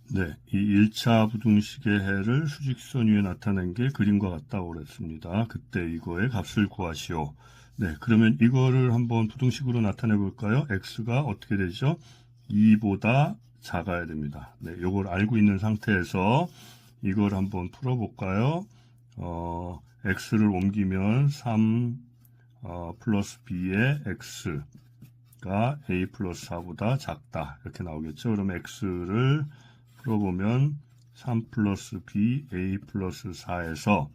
네, 이 1차 부등식의 해를 수직선 위에 나타낸 게 그림과 같다고 그랬습니다. 그때 이거의 값을 구하시오. 네, 그러면 이거를 한번 부등식으로 나타내 볼까요? x가 어떻게 되죠? 2보다 작아야 됩니다. 네, 이걸 알고 있는 상태에서 이걸 한번 풀어볼까요? x를 옮기면 3 플러스 b의 x가 a 플러스 4보다 작다. 이렇게 나오겠죠? 그러면 x를 풀어보면 3 플러스 b, a 플러스 4에서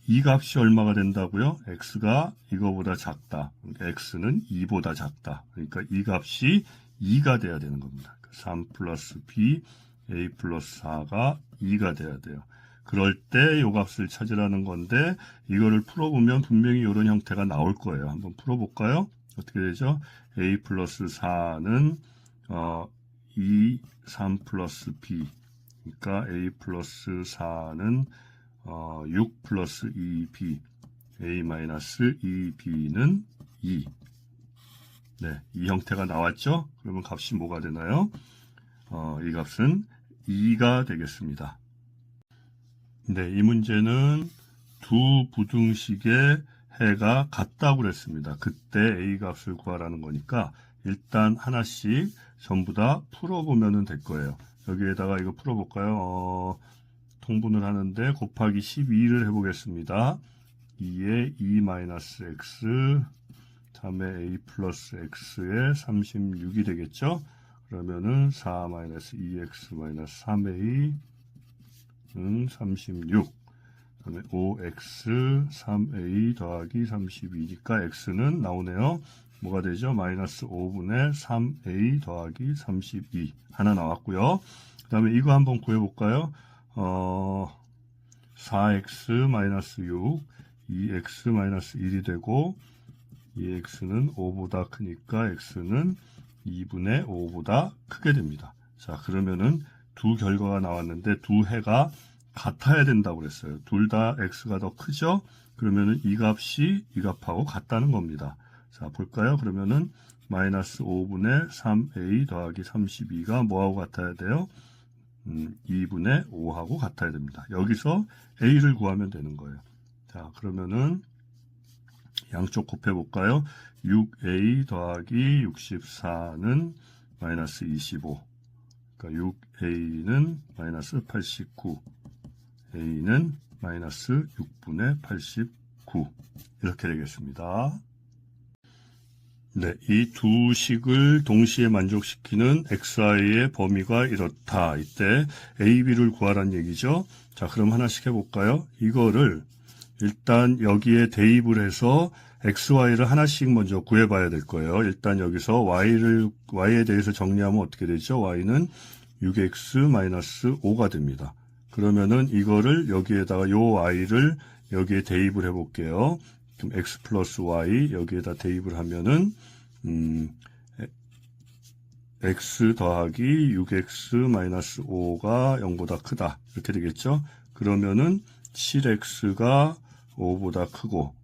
이 값이 얼마가 된다고요? x가 이거보다 작다. 그러니까 x는 2보다 작다. 그러니까 이 값이 2가 돼야 되는 겁니다. 3 플러스 b, a 플러스 4가 2가 돼야 돼요. 그럴 때 이 값을 찾으라는 건데 이거를 풀어보면 분명히 이런 형태가 나올 거예요. 한번 풀어볼까요? 어떻게 되죠? a 플러스 4는 3 플러스 b, 그러니까 a 플러스 4는 6 플러스 2b, a 마이너스 2b는 2. 네, 이 형태가 나왔죠? 그러면 값이 뭐가 되나요? 이 값은 2가 되겠습니다. 네, 이 문제는 두 부등식의 해가 같다고 그랬습니다. 그때 a 값을 구하라는 거니까 일단 하나씩 전부 다 풀어보면 될 거예요. 여기에다가 이거 풀어볼까요? 통분을 하는데 곱하기 12를 해보겠습니다. 2에 2-x, 다음에 a 플러스 x에 36이 되겠죠? 그러면은 4-2x-3a는 36. 그다음에 5x 3a 더하기 32니까 x는 나오네요. 뭐가 되죠? 마이너스 5분의 3a 더하기 32 하나 나왔고요. 그 다음에 이거 한번 구해볼까요? 4x 마이너스 6, 2x 마이너스 1이 되고 이 x는 5보다 크니까 x는 2분의 5보다 크게 됩니다. 자, 그러면은 두 결과가 나왔는데 두 해가 같아야 된다고 그랬어요. 둘 다 x가 더 크죠? 그러면은 이 값이 이 값하고 같다는 겁니다. 자, 볼까요? 그러면은 마이너스 5분의 3a 더하기 32가 뭐하고 같아야 돼요? 2분의 5하고 같아야 됩니다. 여기서 a를 구하면 되는 거예요. 자, 그러면은 양쪽 곱해볼까요? 6a 더하기 64는 마이너스 25. 그러니까 6a는 마이너스 89. a는 마이너스 6분의 89. 이렇게 되겠습니다. 네, 이 두 식을 동시에 만족시키는 xi의 범위가 이렇다. 이때 a, b를 구하라는 얘기죠. 자, 그럼 하나씩 해볼까요? 이거를 일단 여기에 대입을 해서 xy를 하나씩 먼저 구해봐야 될 거예요. 일단 여기서 y에 대해서 정리하면 어떻게 되죠? y는 6x-5가 됩니다. 그러면은 이거를 여기에다가 요 y를 여기에 대입을 해볼게요. 그럼 x 플러스 y 여기에다 대입을 하면은 x 더하기 6x-5가 0보다 크다. 이렇게 되겠죠? 그러면은 7x가 5보다 크고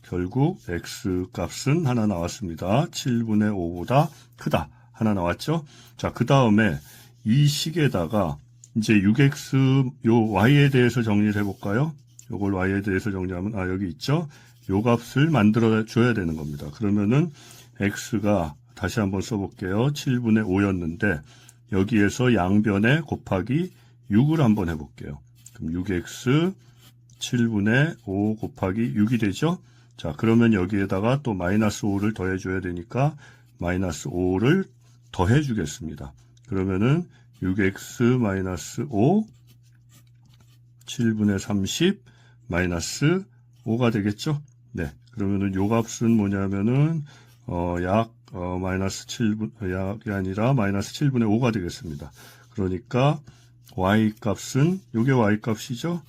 결국 x 값은 하나 나왔습니다. 7분의 5보다 크다. 하나 나왔죠? 자, 그 다음에 이 식에다가 이제 6x 요 y에 대해서 정리를 해볼까요? 요걸 y에 대해서 정리하면 여기 있죠? 요 값을 만들어 줘야 되는 겁니다. 그러면은 x가 다시 한번 써볼게요. 7분의 5였는데 여기에서 양변에 곱하기 6을 한번 해볼게요. 그럼 6x 7분의 5 곱하기 6이 되죠? 자, 그러면 여기에다가 또 마이너스 5를 더해줘야 되니까 마이너스 5를 더해주겠습니다. 그러면은 6x 마이너스 5 7분의 30 마이너스 5가 되겠죠? 네. 그러면은 요 값은 뭐냐면은 마이너스 7분 약이 아니라 마이너스 7분의 5가 되겠습니다. 그러니까 y 값은 요게 y 값이죠?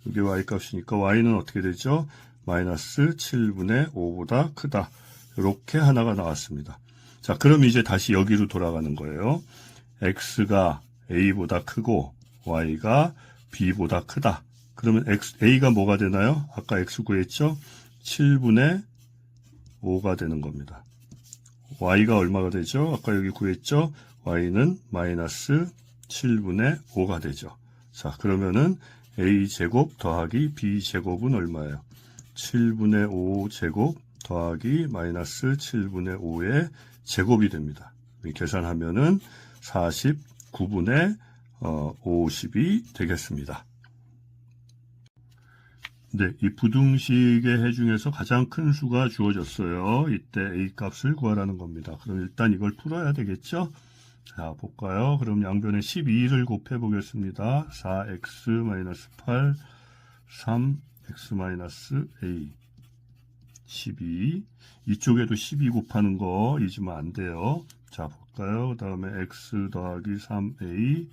요게 y 값이니까 y는 어떻게 되죠? 마이너스 7분의 5보다 크다. 이렇게 하나가 나왔습니다. 자, 그럼 이제 다시 여기로 돌아가는 거예요. x가 a보다 크고 y가 b보다 크다. 그러면 a가 뭐가 되나요? 아까 x 구했죠? 7분의 5가 되는 겁니다. y가 얼마가 되죠? 아까 여기 구했죠? y는 마이너스 7분의 5가 되죠. 자, 그러면은 a제곱 더하기 b제곱은 얼마예요? 7분의 5 제곱 더하기 마이너스 7분의 5의 제곱이 됩니다. 계산하면은 49분의 50이 되겠습니다. 네, 이 부등식의 해 중에서 가장 큰 수가 주어졌어요. 이때 a 값을 구하라는 겁니다. 그럼 일단 이걸 풀어야 되겠죠? 자, 볼까요? 그럼 양변에 12를 곱해 보겠습니다. 4x-8, 3x-a, 12. 이쪽에도 12 곱하는 거 잊으면 안 돼요. 자, 볼까요? 그 다음에 x 더하기 3a,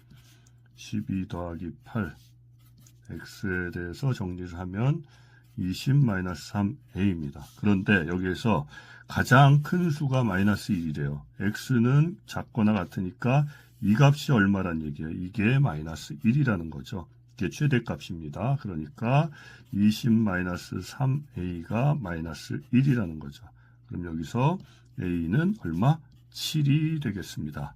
12 더하기 8. x에 대해서 정리를 하면 20-3a입니다. 그런데 여기에서 가장 큰 수가 마이너스 1이래요. x는 작거나 같으니까 이 값이 얼마란 얘기예요? 이게 마이너스 1이라는 거죠. 이게 최대값입니다. 그러니까 20-3a가 마이너스 1이라는 거죠. 그럼 여기서 a는 얼마? 7이 되겠습니다.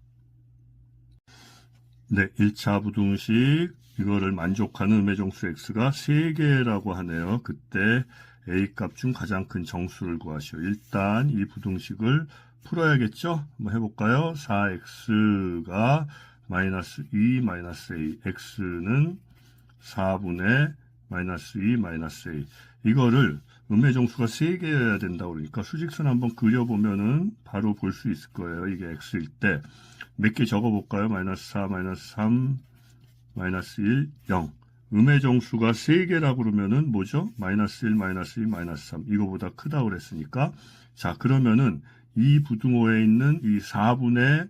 네, 1차 부등식 이거를 만족하는 음의 정수 x가 3개라고 하네요. 그때 a값 중 가장 큰 정수를 구하시오. 일단 이 부등식을 풀어야겠죠? 한번 해볼까요? 4x가 마이너스 2 마이너스 a, x는 4분의 마이너스 2 마이너스 a. 이거를 음의 정수가 3개여야 된다고 그러니까 수직선 한번 그려보면은 바로 볼 수 있을 거예요. 이게 x일 때 몇 개 적어볼까요? 마이너스 4, 마이너스 3, 마이너스 1, 0. 음의 정수가 3개라고 그러면은 뭐죠? 마이너스 1, 마이너스 2, 마이너스 3. 이거보다 크다고 그랬으니까. 자, 그러면은 이 부등호에 있는 이 4분의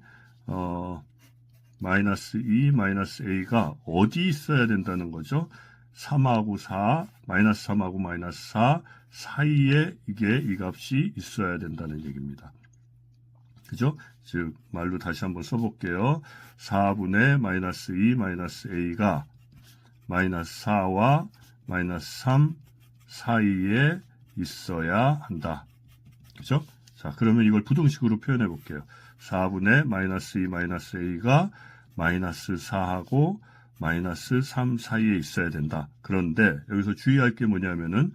마이너스 2, 마이너스 a가 어디 있어야 된다는 거죠? 3하고 4, 마이너스 3하고 마이너스 4 사이에 이게 이 값이 있어야 된다는 얘기입니다. 그죠? 즉 말로 다시 한번 써볼게요. 4분의 마이너스 2 마이너스 a가 마이너스 4와 마이너스 3 사이에 있어야 한다. 그죠? 자, 그러면 이걸 부등식으로 표현해 볼게요. 4분의 마이너스 2 마이너스 a가 마이너스 4하고 마이너스 3 사이에 있어야 된다. 그런데 여기서 주의할 게 뭐냐면은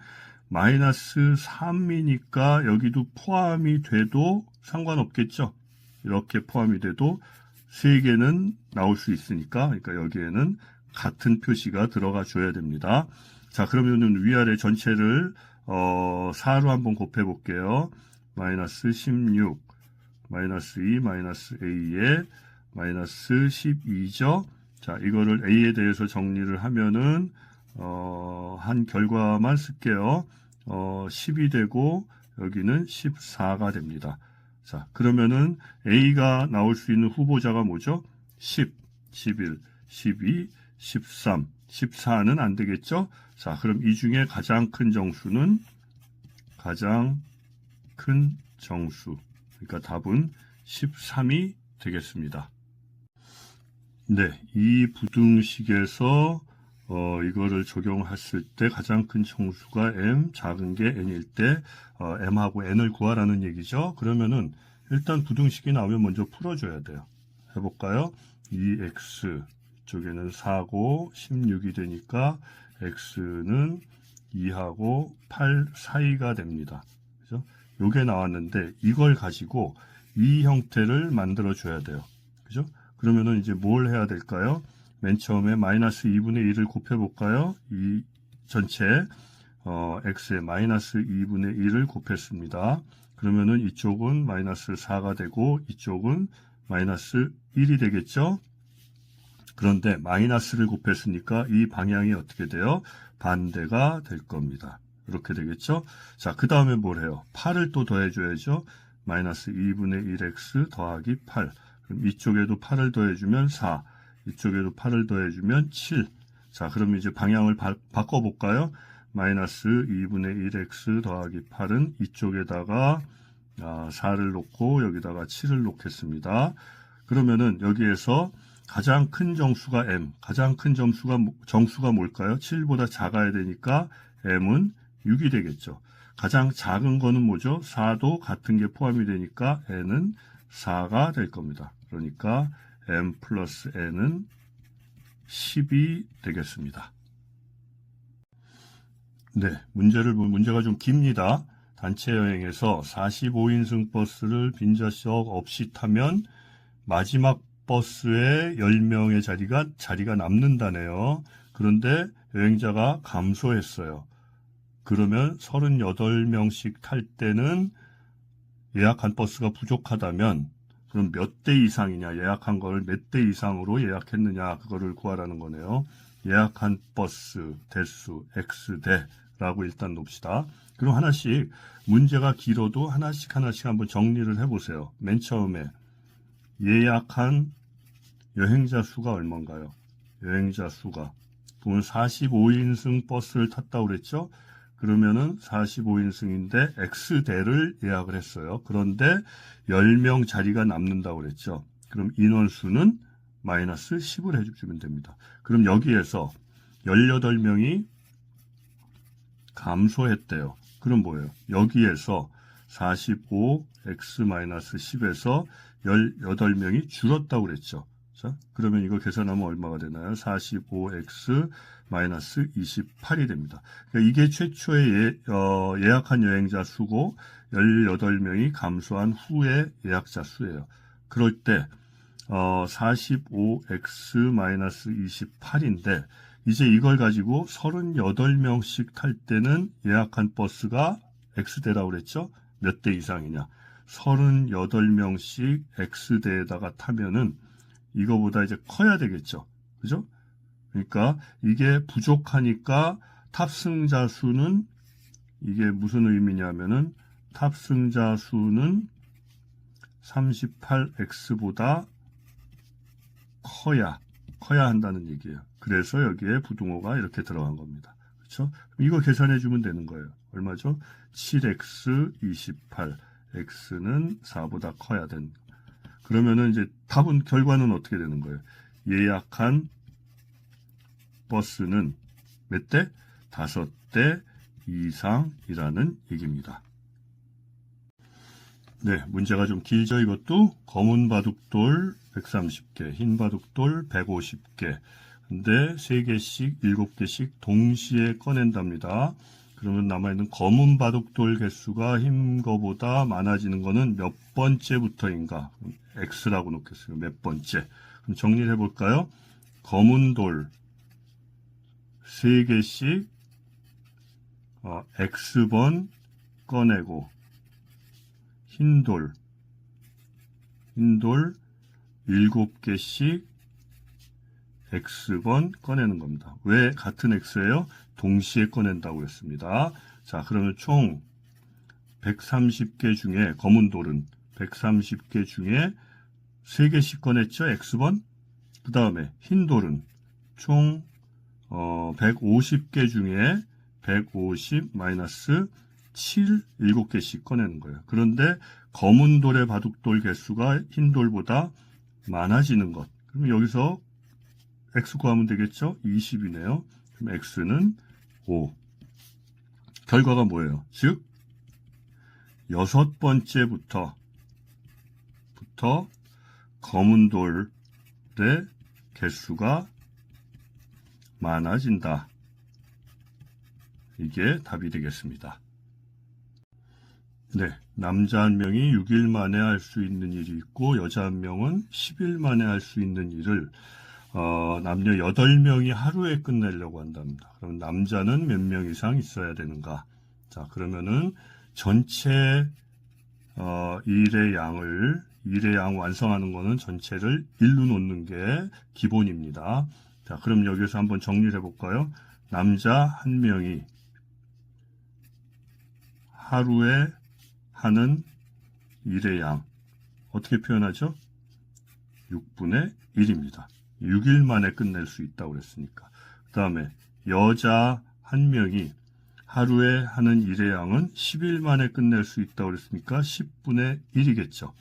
마이너스 3이니까 여기도 포함이 돼도 상관없겠죠. 이렇게 포함이 돼도 3개는 나올 수 있으니까, 그러니까 여기에는 같은 표시가 들어가 줘야 됩니다. 자, 그러면은 위아래 전체를 4로 한번 곱해 볼게요. 마이너스 16, 마이너스 2, 마이너스 a에 마이너스 12죠. 자, 이거를 a에 대해서 정리를 하면은 한 결과만 쓸게요. 10이 되고 여기는 14가 됩니다. 자, 그러면은 a가 나올 수 있는 후보자가 뭐죠? 10, 11, 12, 13, 14는 안 되겠죠? 자, 그럼 이 중에 가장 큰 정수는 가장 큰 정수. 그러니까 답은 13이 되겠습니다. 네, 이 부등식에서 이거를 적용했을 때 가장 큰 정수가 m, 작은 게 n일 때 m하고 n을 구하라는 얘기죠. 그러면은 일단 부등식이 나오면 먼저 풀어줘야 돼요. 해볼까요? 2x 쪽에는 4고 16이 되니까 x는 2하고 8 사이가 됩니다. 그죠? 요게 나왔는데 이걸 가지고 이 형태를 만들어 줘야 돼요. 그죠? 그러면은 이제 뭘 해야 될까요? 맨 처음에 마이너스 2분의 1을 곱해볼까요? 이 전체 x에 마이너스 2분의 1을 곱했습니다. 그러면은 이쪽은 마이너스 4가 되고 이쪽은 마이너스 1이 되겠죠? 그런데 마이너스를 곱했으니까 이 방향이 어떻게 돼요? 반대가 될 겁니다. 이렇게 되겠죠? 자, 그 다음에 뭘 해요? 8을 또 더해줘야죠? 마이너스 2분의 1x 더하기 8. 그럼 이쪽에도 8을 더해주면 4. 이쪽에도 8을 더해주면 7. 자, 그럼 이제 방향을 바꿔볼까요? 마이너스 2분의 1x 더하기 8은 이쪽에다가 4를 놓고 여기다가 7을 놓겠습니다. 그러면은 여기에서 가장 큰 정수가 m, 가장 큰 정수가 뭘까요? 7보다 작아야 되니까 m은 6이 되겠죠. 가장 작은 거는 뭐죠? 4도 같은 게 포함이 되니까 n은 4가 될 겁니다. 그러니까 m 플러스 n은 10이 되겠습니다. 네, 문제가 좀 깁니다. 단체 여행에서 45인승 버스를 빈좌석 없이 타면 마지막 버스에 10명의 자리가 남는다네요. 그런데 여행자가 감소했어요. 그러면 38명씩 탈 때는 예약한 버스가 부족하다면 그럼 몇 대 이상이냐, 예약한 거를 몇 대 이상으로 예약했느냐, 그거를 구하라는 거네요. 예약한 버스 대수 X대라고 일단 놓읍시다. 그럼 하나씩, 문제가 길어도 하나씩 한번 정리를 해보세요. 맨 처음에 예약한 여행자 수가 얼마인가요? 여행자 수가 보면 45인승 버스를 탔다고 그랬죠? 그러면은 45인승인데 X대를 예약을 했어요. 그런데 10명 자리가 남는다고 그랬죠. 그럼 인원수는 마이너스 10을 해주면 됩니다. 그럼 여기에서 18명이 감소했대요. 그럼 뭐예요? 여기에서 45x-10에서 18명이 줄었다고 그랬죠. 자, 그러면 이거 계산하면 얼마가 되나요? 45x-28이 됩니다. 그러니까 이게 최초의 예약한 여행자 수고 18명이 감소한 후의 예약자 수예요. 그럴 때 45x-28인데 이제 이걸 가지고 38명씩 탈 때는 예약한 버스가 X대라고 그랬죠? 몇 대 이상이냐? 38명씩 X대에다가 타면은 이거보다 이제 커야 되겠죠. 그죠? 그러니까 이게 부족하니까 탑승자 수는 이게 무슨 의미냐면은 탑승자 수는 38x보다 커야 한다는 얘기예요. 그래서 여기에 부등호가 이렇게 들어간 겁니다. 그렇죠? 이거 계산해 주면 되는 거예요. 얼마죠? 7x28 x는 4보다 커야 된. 그러면은 이제 결과는 어떻게 되는 거예요? 예약한 버스는 몇 대? 5대 이상이라는 얘기입니다. 네, 문제가 좀 길죠. 이것도 검은 바둑돌 130개, 흰 바둑돌 150개. 근데 3개씩, 7개씩 동시에 꺼낸답니다. 그러면 남아있는 검은 바둑돌 개수가 흰 거보다 많아지는 거는 몇 번째부터인가? X라고 놓겠어요. 몇 번째. 그럼 정리를 해볼까요? 검은 돌 3개씩 X번 꺼내고 흰돌 7개씩 X번 꺼내는 겁니다. 왜 같은 X예요? 동시에 꺼낸다고 했습니다. 자, 그러면 총 130개 중에 검은 돌은 130개 중에 3개씩 꺼냈죠? X번. 그 다음에 흰 돌은 총 150개 중에 150 마이너스 7, 7개씩 꺼내는 거예요. 그런데 검은 돌의 바둑돌 개수가 흰 돌보다 많아지는 것. 그럼 여기서 X 구하면 되겠죠? 20이네요. 그럼 X는 5. 결과가 뭐예요? 즉, 6번째부터 검은 돌의 개수가 많아진다. 이게 답이 되겠습니다. 네, 남자 한 명이 6일 만에 할 수 있는 일이 있고 여자 한 명은 10일 만에 할 수 있는 일을 남녀 8명이 하루에 끝내려고 한답니다. 그럼 남자는 몇 명 이상 있어야 되는가? 자, 그러면은 전체 일의 양 완성하는 거는 전체를 1로 놓는 게 기본입니다. 자, 그럼 여기서 한번 정리를 해볼까요? 남자 한 명이 하루에 하는 일의 양 어떻게 표현하죠? 6분의 1입니다. 6일 만에 끝낼 수 있다고 그랬으니까. 그 다음에 여자 한 명이 하루에 하는 일의 양은 10일 만에 끝낼 수 있다고 그랬으니까 10분의 1이겠죠.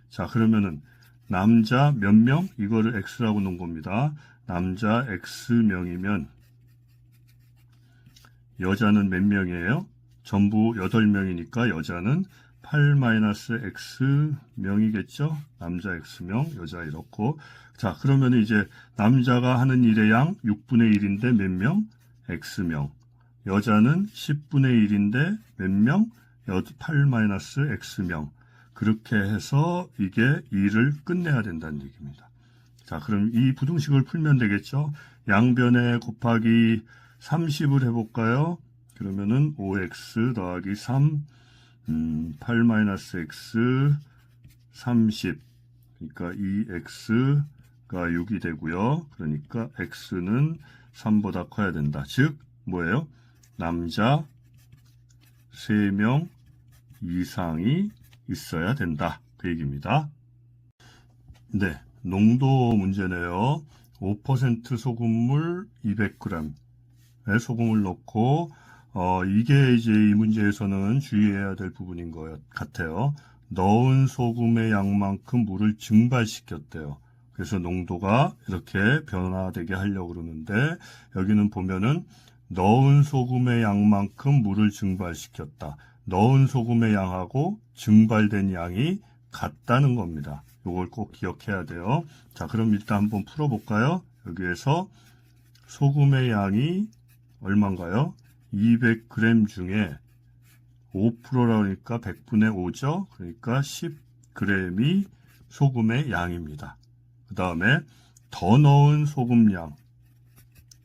자, 그러면은 남자 몇 명? 이거를 X라고 놓은 겁니다. 남자 X명이면 여자는 몇 명이에요? 전부 8명이니까 여자는 8-X명이겠죠? 남자 X명, 여자 이렇고. 자, 그러면 이제 남자가 하는 일의 양 6분의 1인데 몇 명? X명. 여자는 10분의 1인데 몇 명? 8-X명. 그렇게 해서 이게 일을 끝내야 된다는 얘기입니다. 자, 그럼 이 부등식을 풀면 되겠죠? 양변에 곱하기 30을 해볼까요? 그러면은 5x 더하기 3, 8-x 30. 그러니까 2x가 6이 되고요. 그러니까 x는 3보다 커야 된다. 즉, 뭐예요? 남자 3명 이상이 있어야 된다. 그 얘기입니다. 네, 농도 문제네요. 5% 소금물 200g의 소금을 넣고 이게 이제 이 문제에서는 주의해야 될 부분인 것 같아요. 넣은 소금의 양만큼 물을 증발시켰대요. 그래서 농도가 이렇게 변화되게 하려고 그러는데 여기는 보면은 넣은 소금의 양만큼 물을 증발시켰다. 넣은 소금의 양하고 증발된 양이 같다는 겁니다. 이걸 꼭 기억해야 돼요. 자, 그럼 일단 한번 풀어볼까요? 여기에서 소금의 양이 얼마인가요? 200g 중에 5%라고 하니까 100분의 5죠. 그러니까 10g이 소금의 양입니다. 그 다음에 더 넣은 소금량.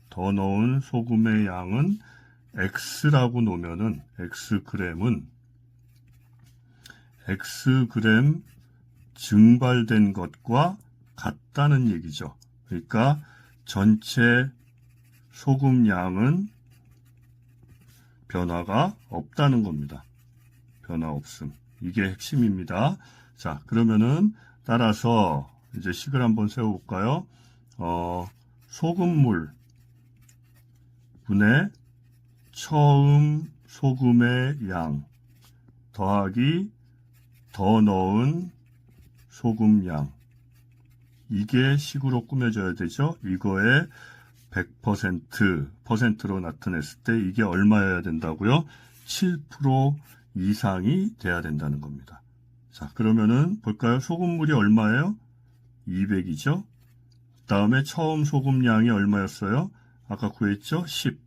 더 넣은 소금의 양은 X라고 놓으면은 Xg은 Xg 증발된 것과 같다는 얘기죠. 그러니까 전체 소금량은 변화가 없다는 겁니다. 변화 없음. 이게 핵심입니다. 자, 그러면은 따라서 이제 식을 한번 세워볼까요? 소금물 분의 처음 소금의 양 더하기 더 넣은 소금량. 이게 식으로 꾸며져야 되죠. 이거에 100%로 나타냈을 때 이게 얼마여야 된다고요? 7% 이상이 돼야 된다는 겁니다. 자, 그러면은 볼까요? 소금물이 얼마예요? 200이죠. 그 다음에 처음 소금량이 얼마였어요? 아까 구했죠? 10.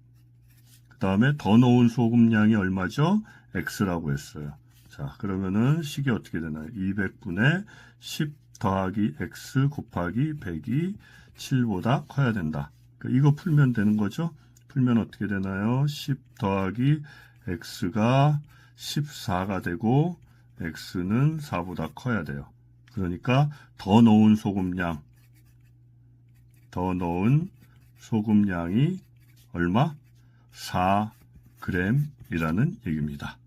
그 다음에 더 넣은 소금량이 얼마죠? X라고 했어요. 자, 그러면은 식이 어떻게 되나요? 200분의 10 더하기 X 곱하기 100이 7보다 커야 된다. 이거 풀면 되는 거죠? 풀면 어떻게 되나요? 10 더하기 X가 14가 되고 X는 4보다 커야 돼요. 그러니까 더 넣은 소금량이 얼마? 4g이라는 얘기입니다.